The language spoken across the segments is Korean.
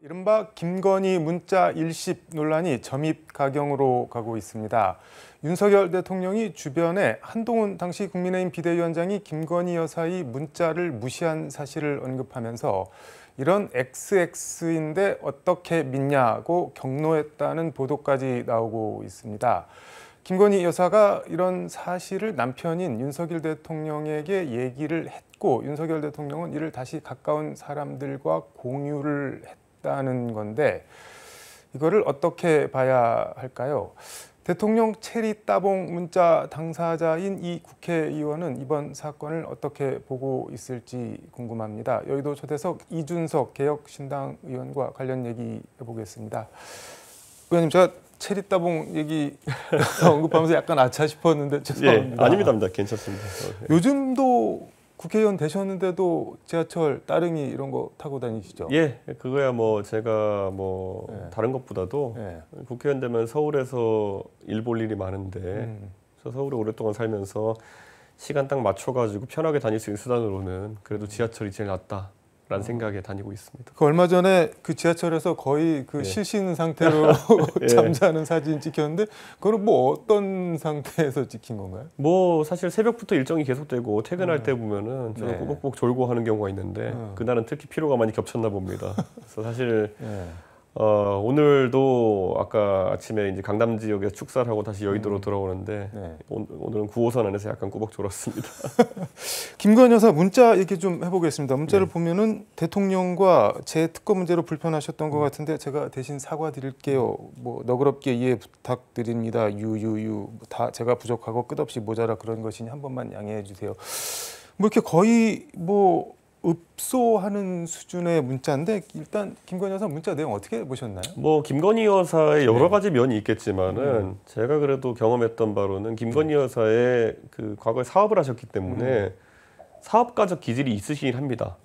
이른바 김건희 문자 일십 논란이 점입가경으로 가고 있습니다. 윤석열 대통령이 주변에 한동훈 당시 국민의힘 비대위원장이 김건희 여사의 문자를 무시한 사실을 언급하면서 이런 XX인데 어떻게 믿냐고 경로했다는 보도까지 나오고 있습니다. 김건희 여사가 이런 사실을 남편인 윤석열 대통령에게 얘기를 했고 윤석열 대통령은 이를 다시 가까운 사람들과 공유를 했다는 건데 이거를 어떻게 봐야 할까요? 대통령 체리 따봉 문자 당사자인 이 국회의원은 이번 사건을 어떻게 보고 있을지 궁금합니다. 여의도 초대석 이준석 개혁신당 의원과 관련 얘기 해보겠습니다. 의원님, 제가 체리 따봉 얘기 언급하면서 약간 아차 싶었는데 죄송합니다. 예, 아닙니다. 괜찮습니다. 요즘도 국회의원 되셨는데도 지하철 따릉이 이런 거 타고 다니시죠? 예, 그거야 뭐 제가 뭐 다른 것보다도 국회의원 되면 서울에서 일 볼 일이 많은데 저 서울에 오랫동안 살면서 시간 딱 맞춰가지고 편하게 다닐 수 있는 수단으로는 그래도 지하철이 제일 낫다라는 생각에 다니고 있습니다. 그 얼마 전에 그 지하철에서 거의 그 실신 상태로 잠자는 사진 찍혔는데 그건 뭐 어떤 상태에서 찍힌 건가요? 뭐 사실 새벽부터 일정이 계속되고 퇴근할 때 보면은 저는 꾸벅꾸벅 졸고 하는 경우가 있는데 그날은 특히 피로가 많이 겹쳤나 봅니다. 그래서 사실 오늘도 아까 아침에 이제 강남 지역에서 축사를 하고 다시 여의도로 돌아오는데 오늘은 9호선 안에서 약간 꾸벅 졸았습니다. 김건희 여사 문자 얘기 좀 해보겠습니다. 문자를 보면은 대통령과 재특검 문제로 불편하셨던 것 같은데 제가 대신 사과드릴게요. 뭐 너그럽게 이해 부탁드립니다. 유유유 다 제가 부족하고 끝없이 모자라 그런 것이니 한 번만 양해해 주세요. 뭐 이렇게 거의 뭐 읍소하는 수준의 문자인데 일단 김건희 여사 문자 내용 어떻게 보셨나요? 뭐 김건희 여사의 여러 가지 면이 있겠지만은 제가 그래도 경험했던 바로는 김건희 여사의 그 과거에 사업을 하셨기 때문에 사업가적 기질이 있으시긴 합니다.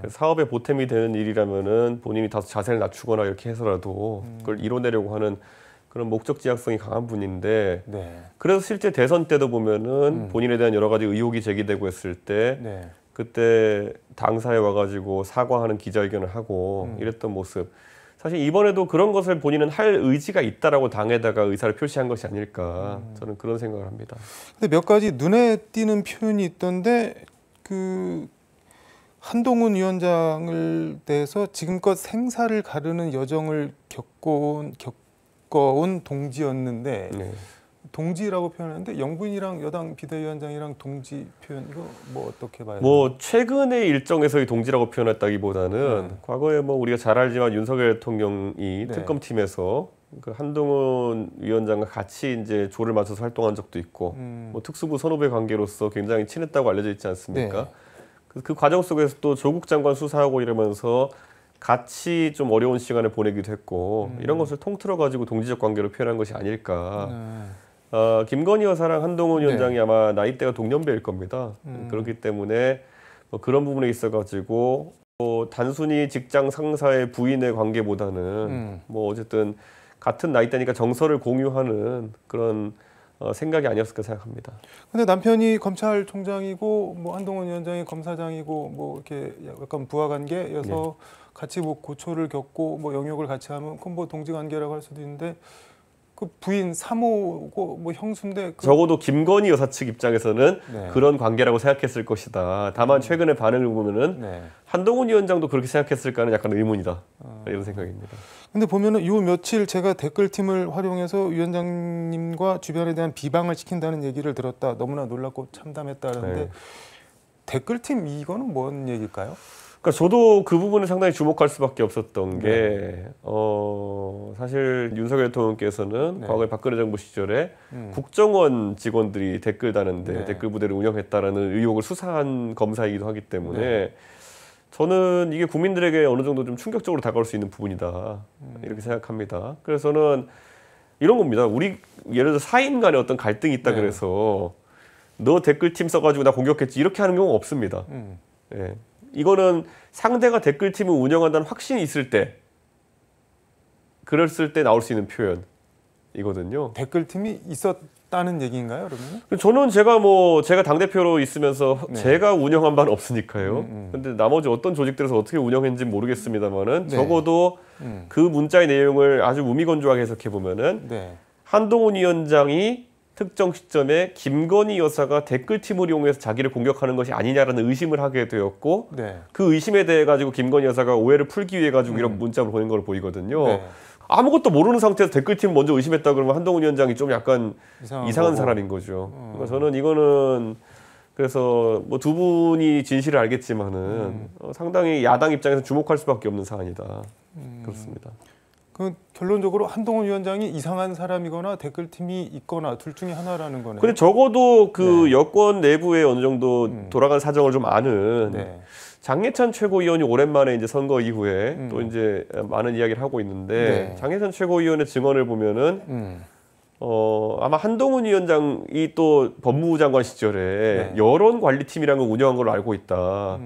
사업에 보탬이 되는 일이라면은 본인이 다소 자세를 낮추거나 이렇게 해서라도 그걸 이뤄내려고 하는 그런 목적 지향성이 강한 분인데 그래서 실제 대선 때도 보면은 본인에 대한 여러 가지 의혹이 제기되고 했을 때 그때 당사에 와가지고 사과하는 기자회견을 하고 이랬던 모습. 사실 이번에도 그런 것을 본인은 할 의지가 있다라고 당에다가 의사를 표시한 것이 아닐까 저는 그런 생각을 합니다. 근데 몇 가지 눈에 띄는 표현이 있던데 그 한동훈 위원장을 대해서 지금껏 생사를 가르는 여정을 겪어온 동지였는데 동지라고 표현하는데 영분이랑 여당 비대위원장이랑 동지 표현 이거 뭐 어떻게 봐요? 뭐 최근의 일정에서의 동지라고 표현했다기보다는 과거에 뭐 우리가 잘 알지만 윤석열 대통령이 특검팀에서 그 한동훈 위원장과 같이 이제 조를 맞춰서 활동한 적도 있고 뭐 특수부 선후배 관계로서 굉장히 친했다고 알려져 있지 않습니까? 그 과정 속에서 또 조국 장관 수사하고 이러면서 같이 좀 어려운 시간을 보내기도 했고 이런 것을 통틀어 가지고 동지적 관계로 표현한 것이 아닐까. 김건희 여사랑 한동훈 위원장이 아마 나이대가 동년배일 겁니다. 그렇기 때문에 뭐 그런 부분에 있어가지고 뭐 단순히 직장 상사의 부인의 관계보다는 뭐 어쨌든 같은 나이대니까 정서를 공유하는 그런 생각이 아니었을까 생각합니다. 근데 남편이 검찰총장이고 뭐 한동훈 위원장이 검사장이고 뭐 이렇게 약간 부하 관계여서 같이 뭐 고초를 겪고 뭐 영역을 같이 하면 그건 뭐 동지 관계라고 할 수도 있는데 그 부인 사모고 뭐 형수인데 적어도 김건희 여사 측 입장에서는 그런 관계라고 생각했을 것이다. 다만 최근의 반응을 보면은 한동훈 위원장도 그렇게 생각했을까는 약간 의문이다. 이런 생각입니다. 근데 보면은 요 며칠 제가 댓글팀을 활용해서 위원장님과 주변에 대한 비방을 시킨다는 얘기를 들었다. 너무나 놀랍고 참담했다는데 댓글팀 이거는 뭔 얘기일까요? 그러니까 저도 그 부분에 상당히 주목할 수밖에 없었던 게 사실 윤석열 대통령께서는 과거에 박근혜 정부 시절에 국정원 직원들이 댓글 다는데 댓글 부대를 운영했다라는 의혹을 수사한 검사이기도 하기 때문에 저는 이게 국민들에게 어느 정도 좀 충격적으로 다가올 수 있는 부분이다 이렇게 생각합니다. 그래서 저는 이런 겁니다. 우리 예를 들어 사인 간에 어떤 갈등이 있다 그래서 너 댓글팀 써가지고 나 공격했지 이렇게 하는 경우가 없습니다. 이거는 상대가 댓글팀을 운영한다는 확신이 있을 때 그랬을 때 나올 수 있는 표현이거든요. 댓글팀이 않았다는 얘기인가요, 그러면? 저는 제가 당대표로 있으면서 제가 운영한 바는 없으니까요. 근데 나머지 어떤 조직들에서 어떻게 운영했는지 모르겠습니다만은 적어도 그 문자의 내용을 아주 무미건조하게 해석해 보면은 한동훈 위원장이 특정 시점에 김건희 여사가 댓글팀을 이용해서 자기를 공격하는 것이 아니냐라는 의심을 하게 되었고 그 의심에 대해 가지고 김건희 여사가 오해를 풀기 위해 가지고 이런 문자를 보낸 걸로 보이거든요. 아무것도 모르는 상태에서 댓글팀 먼저 의심했다 그러면 한동훈 위원장이 좀 약간 이상한 사람인 거죠. 그러니까 저는 이거는 그래서 뭐 두 분이 진실을 알겠지만은 상당히 야당 입장에서 주목할 수밖에 없는 사안이다. 그렇습니다. 그 결론적으로 한동훈 위원장이 이상한 사람이거나 댓글팀이 있거나 둘 중에 하나라는 거네요. 근데 적어도 그 여권 내부에 어느 정도 돌아간 사정을 좀 아는 장예찬 최고위원이 오랜만에 이제 선거 이후에 또 이제 많은 이야기를 하고 있는데 장예찬 최고위원의 증언을 보면은 아마 한동훈 위원장이 또 법무부 장관 시절에 여론관리팀이라는 걸 운영한 걸로 알고 있다.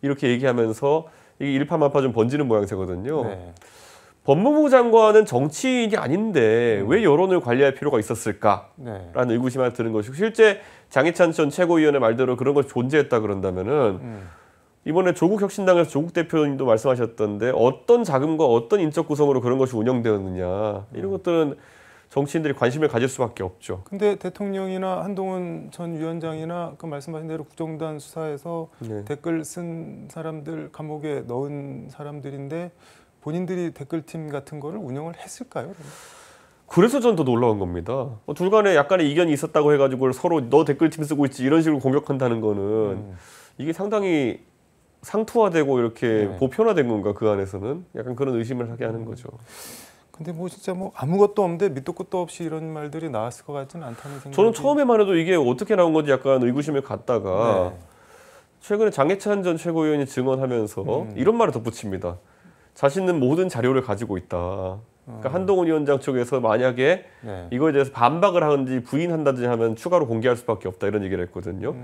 이렇게 얘기하면서 이게 일파만파 좀 번지는 모양새거든요. 법무부 장관은 정치인이 아닌데 왜 여론을 관리할 필요가 있었을까라는 의구심이 하나 드는 것이고 실제 장해찬 전 최고위원의 말대로 그런 것이 존재했다 그런다면은 이번에 조국 혁신당에서 조국 대표님도 말씀하셨던데 어떤 자금과 어떤 인적 구성으로 그런 것이 운영되었느냐 이런 것들은 정치인들이 관심을 가질 수밖에 없죠. 근데 대통령이나 한동훈 전 위원장이나 그 말씀하신 대로 국정단 수사에서 댓글 쓴 사람들 감옥에 넣은 사람들인데 본인들이 댓글팀 같은 거를 운영을 했을까요? 그래서 전 더 놀라운 겁니다. 둘 간에 약간의 이견이 있었다고 해가지고 서로 너 댓글팀 쓰고 있지 이런 식으로 공격한다는 거는 이게 상당히 상투화되고 이렇게 보편화된 건가 그 안에서는 약간 그런 의심을 하게 하는 거죠. 근데 뭐 진짜 뭐 아무것도 없는데 밑도 끝도 없이 이런 말들이 나왔을 것 같지는 않다는 생각이. 저는 처음에만 해도 이게 어떻게 나온 건지 약간 의구심을 갖다가 최근에 장해찬 전 최고위원이 증언하면서 이런 말을 덧붙입니다. 자신은 모든 자료를 가지고 있다. 그러니까 한동훈 위원장 쪽에서 만약에 이거에 대해서 반박을 하든지 부인한다든지 하면 추가로 공개할 수밖에 없다 이런 얘기를 했거든요.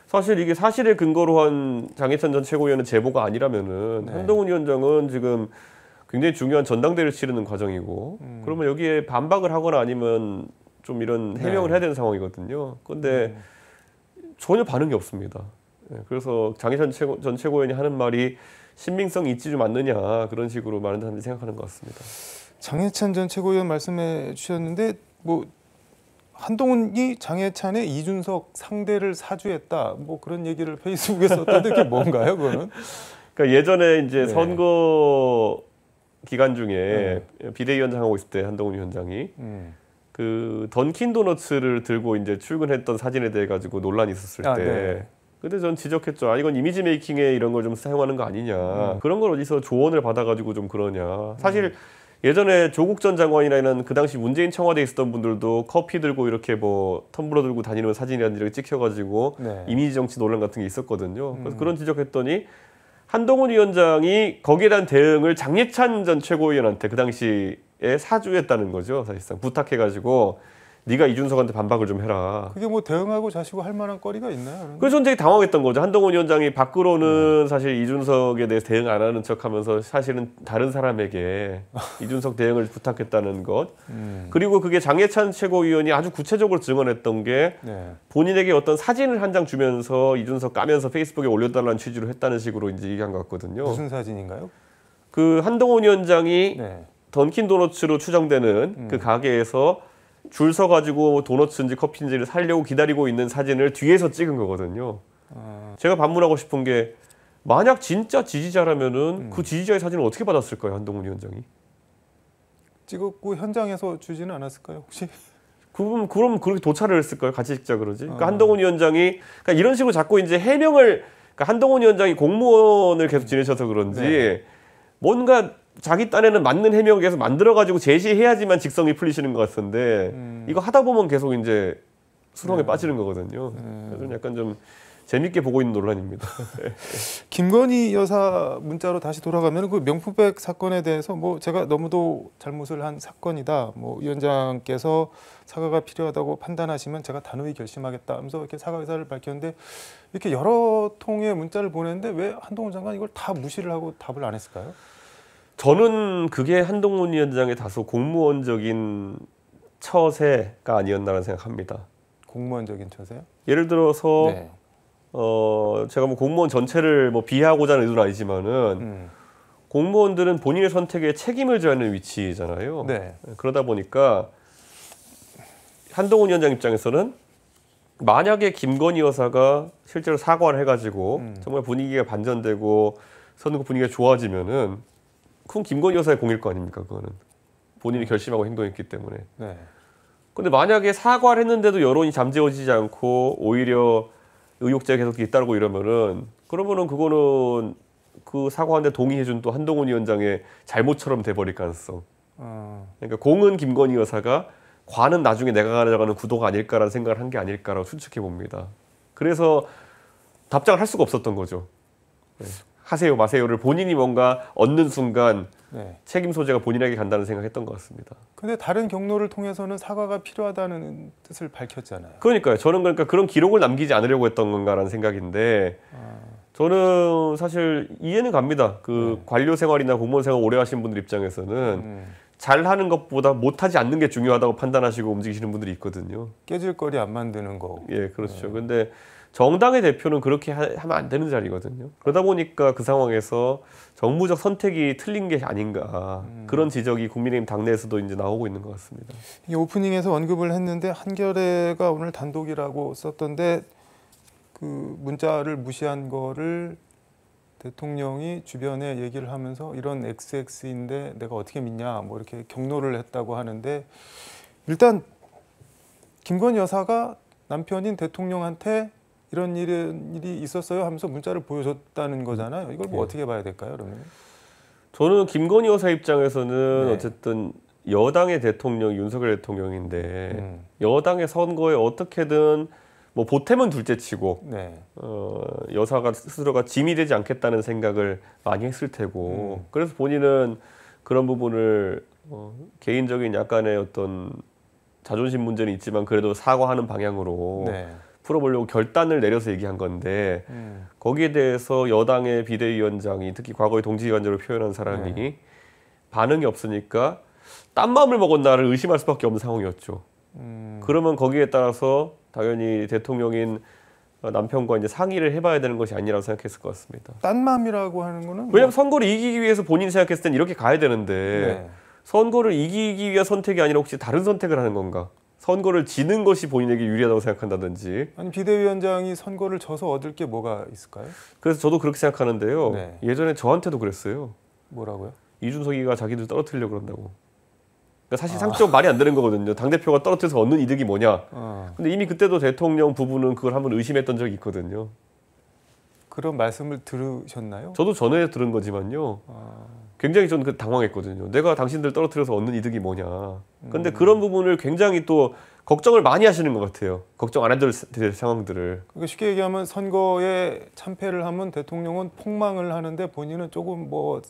사실 이게 사실에 근거로 한 장해찬 전 최고위원의 제보가 아니라면은 한동훈 위원장은 지금 굉장히 중요한 전당대회를 치르는 과정이고 그러면 여기에 반박을 하거나 아니면 좀 이런 해명을 해야 되는 상황이거든요. 그런데 전혀 반응이 없습니다. 그래서 장해찬 전 최고위원이 하는 말이 신빙성이 있지 좀 않느냐 그런 식으로 많은 사람들이 생각하는 것 같습니다. 장해찬 전 최고위원 말씀해 주셨는데 뭐 한동훈이 장해찬의 이준석 상대를 사주했다 뭐 그런 얘기를 페이스북에 썼던데 그게 뭔가요, 그거는? 그러니까 예전에 이제 선거 기간 중에 비대위원장 하고 있을 때 한동훈 위원장이 그 던킨 도너츠를 들고 이제 출근했던 사진에 대해 가지고 논란이 있었을 때. 근데 전 지적했죠. 이건 이미지 메이킹에 이런 걸 좀 사용하는 거 아니냐. 그런 걸 어디서 조언을 받아가지고 좀 그러냐. 사실 예전에 조국 전 장관이나 이런 그 당시 문재인 청와대에 있었던 분들도 커피 들고 이렇게 뭐 텀블러 들고 다니는 사진이라든지 이렇게 찍혀가지고 이미지 정치 논란 같은 게 있었거든요. 그래서 그런 지적했더니 한동훈 위원장이 거기에 대한 대응을 장예찬 전 최고위원한테 그 당시에 사주했다는 거죠. 사실상 부탁해가지고 네가 이준석한테 반박을 좀 해라. 그게 뭐 대응하고 자시고 할 만한 거리가 있나요? 그래서 전 되게 당황했던 거죠. 한동훈 위원장이 밖으로는 사실 이준석에 대해서 대응 안 하는 척하면서 사실은 다른 사람에게 이준석 대응을 부탁했다는 것. 그리고 그게 장예찬 최고위원이 아주 구체적으로 증언했던 게 본인에게 어떤 사진을 한 장 주면서 이준석 까면서 페이스북에 올려달라는 취지로 했다는 식으로 이제 얘기한 것 같거든요. 무슨 사진인가요? 그 한동훈 위원장이 던킨 도너츠로 추정되는 그 가게에서 줄 서가지고 도너츠인지 커피인지를 사려고 기다리고 있는 사진을 뒤에서 찍은 거거든요. 제가 반문하고 싶은 게 만약 진짜 지지자라면은 그 지지자의 사진을 어떻게 받았을까요, 한동훈 위원장이? 찍었고 현장에서 주지는 않았을까요, 혹시? 그럼 그렇게 도찰을 했을까요? 같이 찍자 그러지. 그러니까 한동훈 위원장이 그러니까 이런 식으로 자꾸 이제 해명을 그러니까 한동훈 위원장이 공무원을 계속 지내셔서 그런지 뭔가 자기 딴에는 맞는 해명을 계속 만들어가지고 제시해야지만 직성이 풀리시는 것 같은데 이거 하다 보면 계속 이제 수렁에 빠지는 거거든요. 그래서 약간 좀 재밌게 보고 있는 논란입니다. 김건희 여사 문자로 다시 돌아가면 그 명품백 사건에 대해서 뭐 제가 너무도 잘못을 한 사건이다. 뭐 위원장께서 사과가 필요하다고 판단하시면 제가 단호히 결심하겠다 하면서 이렇게 사과 의사를 밝혔는데 이렇게 여러 통의 문자를 보냈는데 왜 한동훈 장관 이걸 다 무시를 하고 답을 안 했을까요? 저는 그게 한동훈 위원장의 다소 공무원적인 처세가 아니었나라는 생각합니다. 공무원적인 처세요? 예를 들어서 네. 제가 뭐 공무원 전체를 뭐 비하하고자 하는 의도는 아니지만은 공무원들은 본인의 선택에 책임을 져야 하는 위치잖아요. 네. 그러다 보니까 한동훈 위원장 입장에서는 만약에 김건희 여사가 실제로 사과를 해가지고 정말 분위기가 반전되고 선거 분위기가 좋아지면은 그건 김건희 여사의 공일 거 아닙니까? 그거는 본인이 결심하고 행동했기 때문에. 네. 근데 만약에 사과를 했는데도 여론이 잠재워지지 않고 오히려 의혹제가 계속 잇따르고 이러면은 그거는 그 사과하는데 동의해준 또 한동훈 위원장의 잘못처럼 돼버릴 가능성. 그러니까 공은 김건희 여사가 관은 나중에 내가 가져가는 구도가 아닐까라는 생각을 한 게 아닐까라고 추측해 봅니다. 그래서 답장을 할 수가 없었던 거죠. 네. 하세요 마세요를 본인이 뭔가 얻는 순간 네. 책임 소재가 본인에게 간다는 생각했던 것 같습니다. 근데 다른 경로를 통해서는 사과가 필요하다는 뜻을 밝혔잖아요. 그러니까요. 저는 그러니까 그런 기록을 남기지 않으려고 했던 건가라는 생각인데 저는 사실 이해는 갑니다. 그 관료 생활이나 공무원 생활 오래 하신 분들 입장에서는 잘하는 것보다 못하지 않는 게 중요하다고 판단하시고 움직이시는 분들이 있거든요. 깨질 거리 안 만드는 거. 예, 그렇죠. 근데 정당의 대표는 그렇게 하면 안 되는 자리거든요. 그러다 보니까 그 상황에서 정무적 선택이 틀린 게 아닌가 그런 지적이 국민의힘 당내에서도 이제 나오고 있는 것 같습니다. 이 오프닝에서 언급을 했는데 한겨레가 오늘 단독이라고 썼던데 그 문자를 무시한 거를 대통령이 주변에 얘기를 하면서 이런 XX인데 내가 어떻게 믿냐 뭐 이렇게 경로를 했다고 하는데 일단 김건희 여사가 남편인 대통령한테 이런 일이 있었어요 하면서 문자를 보여줬다는 거잖아요. 이걸 뭐 어떻게 봐야 될까요, 그러면? 저는 김건희 여사 입장에서는 네. 어쨌든 여당의 대통령 윤석열 대통령인데 여당의 선거에 어떻게든 뭐 보탬은 둘째치고 네. 여사가 스스로가 짐이 되지 않겠다는 생각을 많이 했을 테고 그래서 본인은 그런 부분을 개인적인 약간의 어떤 자존심 문제는 있지만 그래도 사과하는 방향으로 네. 풀어보려고 결단을 내려서 얘기한 건데 거기에 대해서 여당의 비대위원장이 특히 과거의 동지위원장으로 표현한 사람이 반응이 없으니까 딴 마음을 먹었나를 의심할 수밖에 없는 상황이었죠. 그러면 거기에 따라서 당연히 대통령인 남편과 이제 상의를 해봐야 되는 것이 아니라고 생각했을 것 같습니다. 딴 마음이라고 하는 거는 왜냐하면 선거를 이기기 위해서 본인이 생각했을 땐 이렇게 가야 되는데 네. 선거를 이기기 위한 선택이 아니라 혹시 다른 선택을 하는 건가? 선거를 지는 것이 본인에게 유리하다고 생각한다든지. 아니 비대위원장이 선거를 져서 얻을 게 뭐가 있을까요? 그래서 저도 그렇게 생각하는데요. 네. 예전에 저한테도 그랬어요. 뭐라고요? 이준석이가 자기들 떨어뜨리려고 그런다고. 그러니까 사실 상식적으로 말이 안 되는 거거든요. 당대표가 떨어뜨려서 얻는 이득이 뭐냐. 근데 이미 그때도 대통령 부부는 그걸 한번 의심했던 적이 있거든요. 그런 말씀을 들으셨나요? 저도 전에 들은 거지만요. 굉장히 저는 당황했거든요. 내가 당신들 떨어뜨려서 얻는 이득이 뭐냐. 근데 그런 부분을 굉장히 또 걱정을 많이 하시는 것 같아요. 걱정 안 해도 될 상황들을. 그러니까 쉽게 얘기하면 선거에 참패를 하면 대통령은 폭망을 하는데 본인은 조금 뭐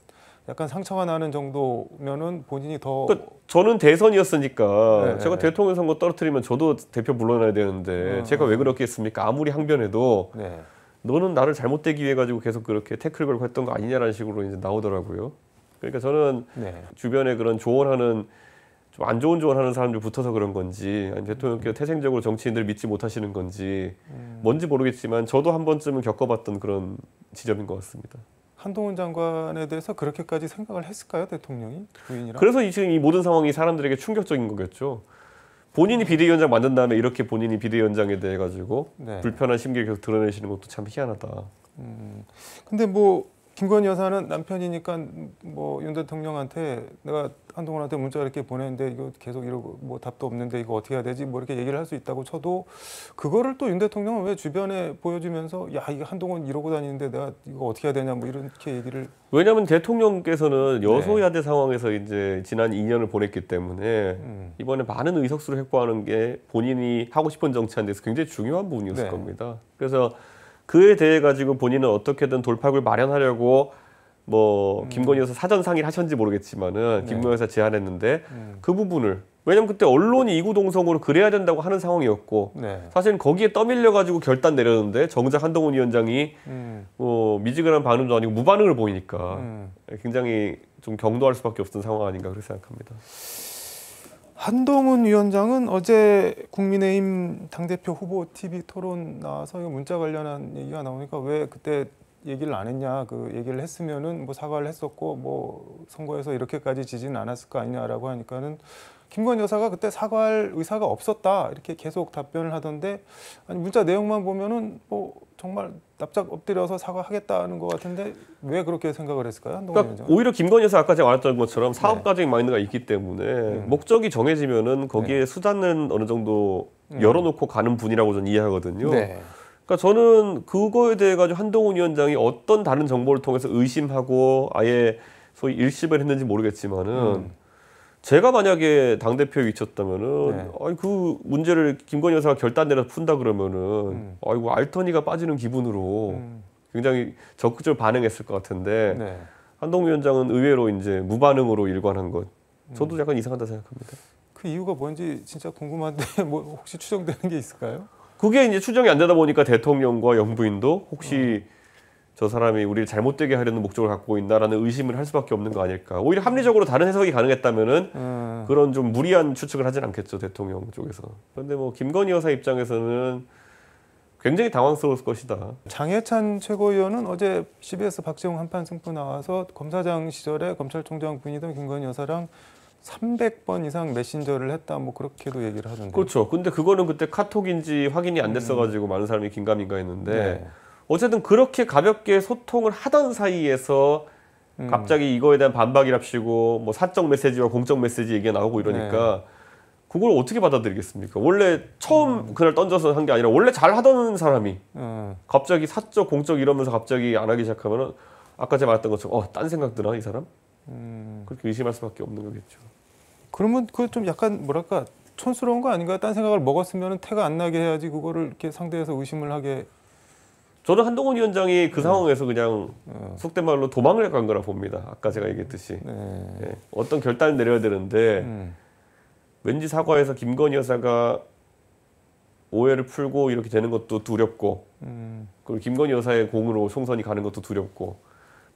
약간 상처가 나는 정도면은 본인이 더 그러니까 저는 대선이었으니까 네, 제가 네. 대통령 선거 떨어뜨리면 저도 대표 물러나야 되는데 제가 왜 그렇겠습니까? 아무리 항변해도 네. 너는 나를 잘못되기 위해 가지고 계속 그렇게 태클 걸고 했던 거 아니냐라는 식으로 이제 나오더라고요. 그러니까 저는 네. 주변에 그런 조언하는 좀 안 좋은 조언하는 사람들 붙어서 그런 건지 아니 대통령께서 태생적으로 정치인들 믿지 못하시는 건지 뭔지 모르겠지만 저도 한 번쯤은 겪어봤던 그런 지점인 것 같습니다. 한동훈 장관에 대해서 그렇게까지 생각을 했을까요, 대통령이? 부인이랑? 그래서 지금 이 모든 상황이 사람들에게 충격적인 거겠죠. 본인이 비대위원장 만든 다음에 이렇게 본인이 비대위원장에 대해 가지고 네. 불편한 심기를 계속 드러내시는 것도 참 희한하다. 근데 뭐 김건희 여사는 남편이니까 뭐 윤 대통령한테 내가 한동훈한테 문자 이렇게 보냈는데 이거 계속 이러고 뭐 답도 없는데 이거 어떻게 해야 되지? 뭐 이렇게 얘기를 할 수 있다고 쳐도 그거를 또 윤 대통령은 왜 주변에 보여주면서 야 이거 한동훈 이러고 다니는데 내가 이거 어떻게 해야 되냐 뭐 이렇게 얘기를 왜냐하면 대통령께서는 여소야대 상황에서 이제 지난 2년을 보냈기 때문에 이번에 많은 의석수를 확보하는 게 본인이 하고 싶은 정치하는 데서 굉장히 중요한 부분이었을 네. 겁니다. 그래서 그에 대해 가지고 본인은 어떻게든 돌파구를 마련하려고 뭐 김건희 여사 사전 상의를 하셨는지 모르겠지만은 네. 김건희 여사 제안했는데 그 부분을 왜냐면 그때 언론이 이구동성으로 그래야 된다고 하는 상황이었고 네. 사실은 거기에 떠밀려 가지고 결단 내렸는데 정작 한동훈 위원장이 미지근한 반응도 아니고 무반응을 보이니까 굉장히 좀 경도할 수밖에 없던 상황 아닌가 그렇게 생각합니다. 한동훈 위원장은 어제 국민의힘 당대표 후보 TV 토론 나와서 문자 관련한 얘기가 나오니까 왜 그때 얘기를 안 했냐, 그 얘기를 했으면은 뭐 사과를 했었고 뭐 선거에서 이렇게까지 지지는 않았을 거 아니냐라고 하니까는 김건희 여사가 그때 사과할 의사가 없었다 이렇게 계속 답변을 하던데, 아니 문자 내용만 보면은 뭐 정말 납작 엎드려서 사과하겠다는 것 같은데 왜 그렇게 생각을 했을까요? 한동훈 그러니까 위원장은? 오히려 김건희 여사 아까 제가 말했던 것처럼 사업가적인 마인드가 있기 때문에 목적이 정해지면은 거기에 수단은 어느 정도 열어놓고 가는 분이라고 저는 이해하거든요. 네. 그러니까 저는 그거에 대해 가지고 한동훈 위원장이 어떤 다른 정보를 통해서 의심하고 아예 소위 일십을 했는지 모르겠지만은 제가 만약에 당대표에 위쳤다면은 아니 그 문제를 김건희 여사가 결단 내려서 푼다 그러면은 아이고 알터니가 빠지는 기분으로 굉장히 적극적으로 반응했을 것 같은데 한동훈 위원장은 의외로 이제 무반응으로 일관한 것. 저도 약간 이상하다 생각합니다. 그 이유가 뭔지 진짜 궁금한데 뭐 혹시 추정되는 게 있을까요? 그게 이제 추정이 안 되다 보니까 대통령과 영부인도 혹시 저 사람이 우리를 잘못되게 하려는 목적을 갖고 있나라는 의심을 할 수밖에 없는 거 아닐까. 오히려 합리적으로 다른 해석이 가능했다면은 그런 좀 무리한 추측을 하진 않겠죠, 대통령 쪽에서. 그런데 뭐 김건희 여사 입장에서는 굉장히 당황스러울 것이다. 장해찬 최고위원은 어제 CBS 박재홍 한판 승부 나와서 검사장 시절에 검찰총장 부인이던 김건희 여사랑 300번 이상 메신저를 했다, 뭐 그렇게도 얘기를 하던데. 그렇죠. 근데 그거는 그때 카톡인지 확인이 안 됐어가지고 많은 사람이 긴가민가 했는데 어쨌든 그렇게 가볍게 소통을 하던 사이에서 갑자기 이거에 대한 반박이랍시고 뭐 사적 메시지와 공적 메시지 얘기가 나오고 이러니까 그걸 어떻게 받아들이겠습니까? 원래 처음 그날 던져서 한 게 아니라 원래 잘 하던 사람이 갑자기 사적 공적 이러면서 갑자기 안 하기 시작하면은 아까 제가 말했던 것처럼 딴 생각 드나 이 사람? 그렇게 의심할 수밖에 없는 거겠죠. 그러면 그거 좀 약간 뭐랄까 촌스러운 거 아닌가요? 딴 생각을 먹었으면 태가 안 나게 해야지 그거를 이렇게 상대해서 의심을 하게. 저는 한동훈 위원장이 그 상황에서 그냥 속된 말로 도망을 간 거라 봅니다. 아까 제가 얘기했듯이 어떤 결단을 내려야 되는데 왠지 사과해서 김건희 여사가 오해를 풀고 이렇게 되는 것도 두렵고 그리고 김건희 여사의 공으로 총선이 가는 것도 두렵고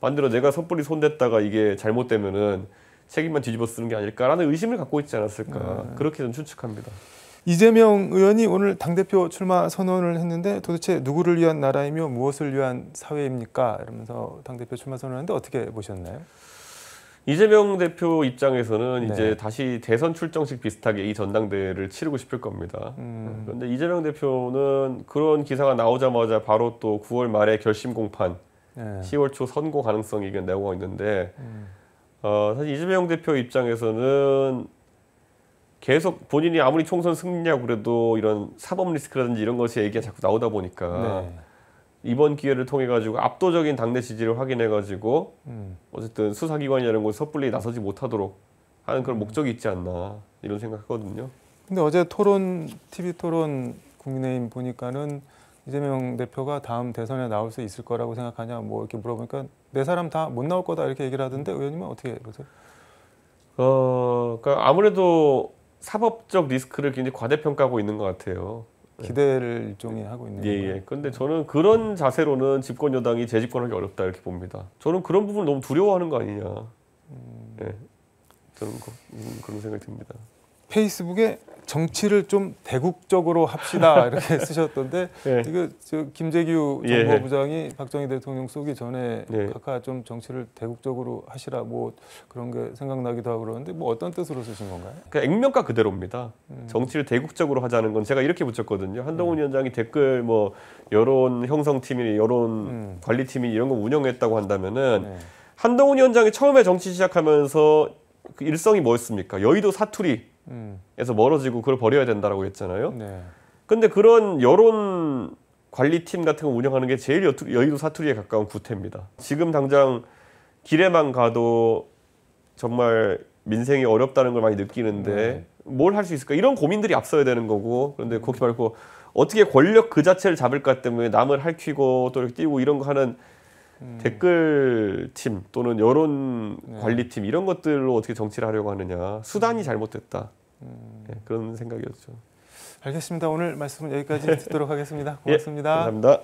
반대로 내가 섣불리 손댔다가 이게 잘못되면은 책임만 뒤집어 쓰는 게 아닐까라는 의심을 갖고 있지 않았을까 그렇게 저는 추측합니다. 이재명 의원이 오늘 당대표 출마 선언을 했는데 도대체 누구를 위한 나라이며 무엇을 위한 사회입니까? 이러면서 당대표 출마 선언을 했는데 어떻게 보셨나요? 이재명 대표 입장에서는 이제 다시 대선 출정식 비슷하게 이 전당대회를 치르고 싶을 겁니다. 그런데 이재명 대표는 그런 기사가 나오자마자 바로 또 9월 말에 결심 공판 10월 초 선고 가능성 얘기가 나오고 있는데 사실 이재명 대표 입장에서는 계속 본인이 아무리 총선 승리냐고 그래도 이런 사법 리스크라든지 이런 것이 얘기가 자꾸 나오다 보니까 이번 기회를 통해 가지고 압도적인 당내 지지를 확인해 가지고 어쨌든 수사기관이나 이런 곳 섣불리 나서지 못하도록 하는 그런 목적이 있지 않나 이런 생각하거든요. 근데 어제 TV 토론 국민의힘 보니까는 이재명 대표가 다음 대선에 나올 수 있을 거라고 생각하냐 뭐 이렇게 물어보니까 네 사람 다 못 나올 거다 이렇게 얘기를 하던데 의원님은 어떻게 보세요? 그러니까 아무래도 사법적 리스크를 굉장히 과대평가하고 있는 것 같아요. 기대를 일종의 하고 있는 건가요? 그런데 저는 그런 자세로는 집권 여당이 재집권하기 어렵다 이렇게 봅니다. 저는 그런 부분을 너무 두려워하는 거 아니냐. 저는 그런 생각이 듭니다. 페이스북에 정치를 좀 대국적으로 합시다 이렇게 쓰셨던데 이거 김재규 정보부장이 박정희 대통령 쏘기 전에 각하 좀 정치를 대국적으로 하시라 뭐 그런 게 생각나기도 하고 그러는데 뭐 어떤 뜻으로 쓰신 건가요? 그냥 액면가 그대로입니다. 정치를 대국적으로 하자는 건 제가 이렇게 붙였거든요. 한동훈 위원장이 댓글 뭐 여론 형성팀이니 여론 관리팀이 이런 거 운영했다고 한다면은 한동훈 위원장이 처음에 정치 시작하면서 그 일성이 뭐였습니까? 여의도 사투리 에서 멀어지고 그걸 버려야 된다라고 했잖아요. 근데 그런 여론 관리팀 같은 거 운영하는 게 제일 여의도 사투리에 가까운 구태입니다. 지금 당장 길에만 가도 정말 민생이 어렵다는 걸 많이 느끼는데 뭘 할 수 있을까? 이런 고민들이 앞서야 되는 거고 그런데 거기 말고 어떻게 권력 그 자체를 잡을까 때문에 남을 핥히고 또 이렇게 띄우고 이런 거 하는 댓글팀 또는 여론 관리팀 이런 것들로 어떻게 정치를 하려고 하느냐. 수단이 잘못됐다. 그런 생각이었죠. 알겠습니다. 오늘 말씀은 여기까지 듣도록 하겠습니다. 고맙습니다. 감사합니다.